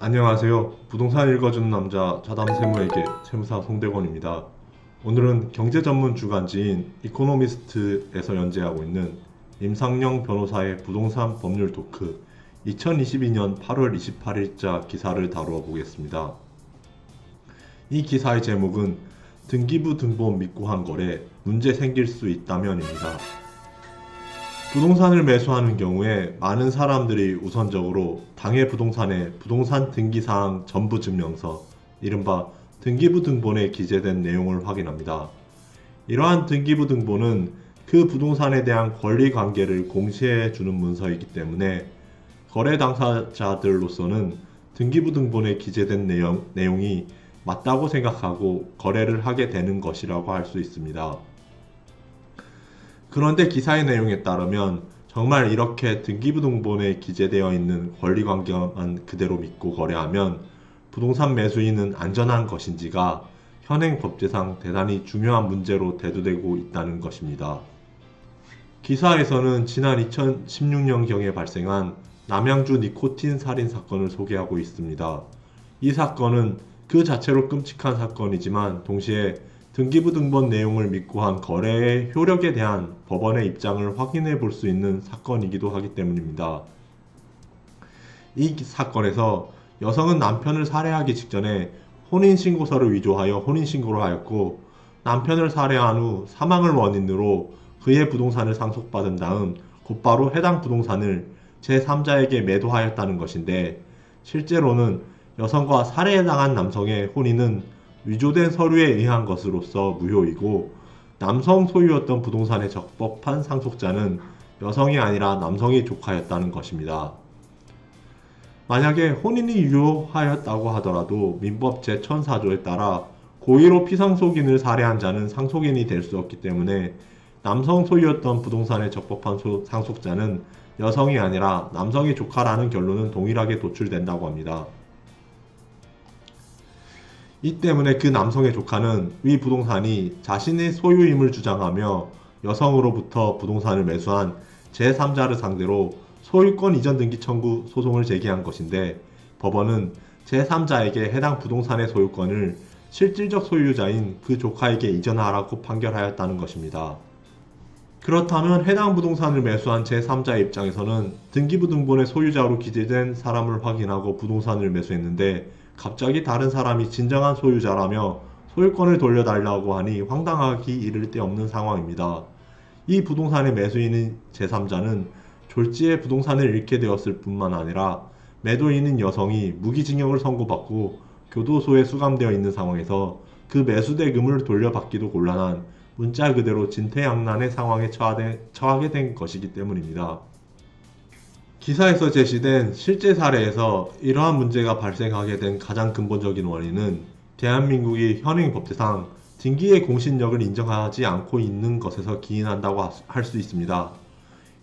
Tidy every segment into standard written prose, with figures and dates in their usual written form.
안녕하세요. 부동산 읽어주는 남자 자담세무에게 세무사 송대건입니다. 오늘은 경제 전문 주간지인 이코노미스트에서 연재하고 있는 임상영 변호사의 부동산 법률 토크 2022년 8월 28일자 기사를 다루어 보겠습니다. 이 기사의 제목은 등기부 등본 믿고 한 거래 문제 생길 수 있다면입니다. 부동산을 매수하는 경우에 많은 사람들이 우선적으로 당해 부동산의 부동산 등기사항 전부 증명서, 이른바 등기부 등본에 기재된 내용을 확인합니다. 이러한 등기부 등본은 그 부동산에 대한 권리 관계를 공시해 주는 문서이기 때문에 거래 당사자들로서는 등기부 등본에 기재된 내용이 맞다고 생각하고 거래를 하게 되는 것이라고 할 수 있습니다. 그런데 기사의 내용에 따르면 정말 이렇게 등기부등본에 기재되어 있는 권리관계만 그대로 믿고 거래하면 부동산 매수인은 안전한 것인지가 현행 법제상 대단히 중요한 문제로 대두되고 있다는 것입니다. 기사에서는 지난 2016년경에 발생한 남양주 니코틴 살인 사건을 소개하고 있습니다. 이 사건은 그 자체로 끔찍한 사건이지만 동시에 등기부 등본 내용을 믿고 한 거래의 효력에 대한 법원의 입장을 확인해 볼 수 있는 사건이기도 하기 때문입니다. 이 사건에서 여성은 남편을 살해하기 직전에 혼인신고서를 위조하여 혼인신고를 하였고, 남편을 살해한 후 사망을 원인으로 그의 부동산을 상속받은 다음 곧바로 해당 부동산을 제3자에게 매도하였다는 것인데, 실제로는 여성과 살해당한 남성의 혼인은 위조된 서류에 의한 것으로서 무효이고, 남성 소유였던 부동산의 적법한 상속자는 여성이 아니라 남성의 조카였다는 것입니다. 만약에 혼인이 유효하였다고 하더라도 민법 제1004조에 따라 고의로 피상속인을 살해한 자는 상속인이 될 수 없기 때문에 남성 소유였던 부동산의 적법한 상속자는 여성이 아니라 남성의 조카라는 결론은 동일하게 도출된다고 합니다. 이 때문에 그 남성의 조카는 위 부동산이 자신의 소유임을 주장하며 여성으로부터 부동산을 매수한 제3자를 상대로 소유권 이전 등기 청구 소송을 제기한 것인데, 법원은 제3자에게 해당 부동산의 소유권을 실질적 소유자인 그 조카에게 이전하라고 판결하였다는 것입니다. 그렇다면 해당 부동산을 매수한 제3자의 입장에서는 등기부 등본의 소유자로 기재된 사람을 확인하고 부동산을 매수했는데 갑자기 다른 사람이 진정한 소유자라며 소유권을 돌려달라고 하니 황당하기 이를 데 없는 상황입니다. 이 부동산의 매수인인 제3자는 졸지에 부동산을 잃게 되었을 뿐만 아니라 매도인인 여성이 무기징역을 선고받고 교도소에 수감되어 있는 상황에서 그 매수대금을 돌려받기도 곤란한 문자 그대로 진퇴양난의 상황에 처하게 된 것이기 때문입니다. 기사에서 제시된 실제 사례에서 이러한 문제가 발생하게 된 가장 근본적인 원인은 대한민국이 현행 법제상 등기의 공신력을 인정하지 않고 있는 것에서 기인한다고 할 수 있습니다.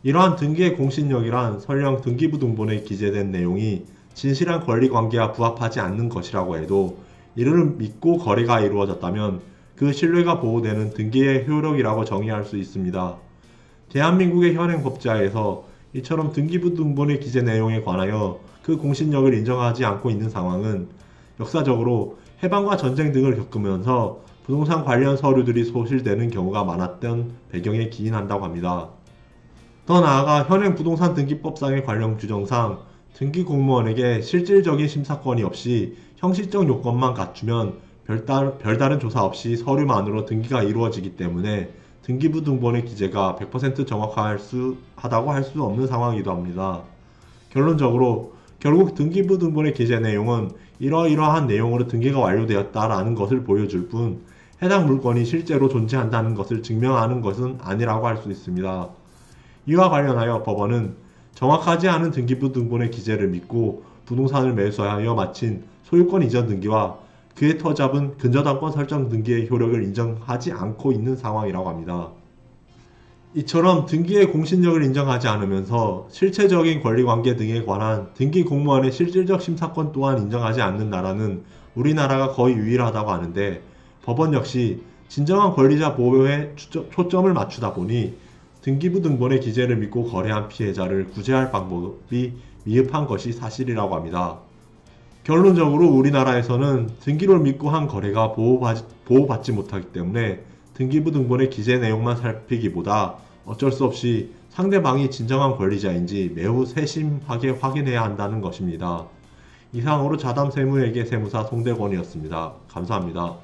이러한 등기의 공신력이란 설령 등기부 등본에 기재된 내용이 진실한 권리관계와 부합하지 않는 것이라고 해도 이를 믿고 거래가 이루어졌다면 그 신뢰가 보호되는 등기의 효력이라고 정의할 수 있습니다. 대한민국의 현행 법제하에서 이처럼 등기부 등본의 기재 내용에 관하여 그 공신력을 인정하지 않고 있는 상황은 역사적으로 해방과 전쟁 등을 겪으면서 부동산 관련 서류들이 소실되는 경우가 많았던 배경에 기인한다고 합니다. 더 나아가 현행 부동산 등기법상의 관련 규정상 등기 공무원에게 실질적인 심사권이 없이 형식적 요건만 갖추면 별다른 조사 없이 서류만으로 등기가 이루어지기 때문에 등기부 등본의 기재가 100% 정확하다고 할 수 없는 상황이기도 합니다. 결론적으로 결국 등기부 등본의 기재 내용은 이러이러한 내용으로 등기가 완료되었다라는 것을 보여줄 뿐 해당 물건이 실제로 존재한다는 것을 증명하는 것은 아니라고 할 수 있습니다. 이와 관련하여 법원은 정확하지 않은 등기부 등본의 기재를 믿고 부동산을 매수하여 마친 소유권 이전 등기와 그에 터잡은 근저당권 설정 등기의 효력을 인정하지 않고 있는 상황이라고 합니다. 이처럼 등기의 공신력을 인정하지 않으면서 실체적인 권리관계 등에 관한 등기 공무원의 실질적 심사권 또한 인정하지 않는 나라는 우리나라가 거의 유일하다고 하는데, 법원 역시 진정한 권리자 보호에 초점을 맞추다 보니 등기부 등본의 기재를 믿고 거래한 피해자를 구제할 방법이 미흡한 것이 사실이라고 합니다. 결론적으로 우리나라에서는 등기를 믿고 한 거래가 보호받지 못하기 때문에 등기부 등본의 기재 내용만 살피기보다 어쩔 수 없이 상대방이 진정한 권리자인지 매우 세심하게 확인해야 한다는 것입니다. 이상으로 자담 세무회계 세무사 송대권이었습니다. 감사합니다.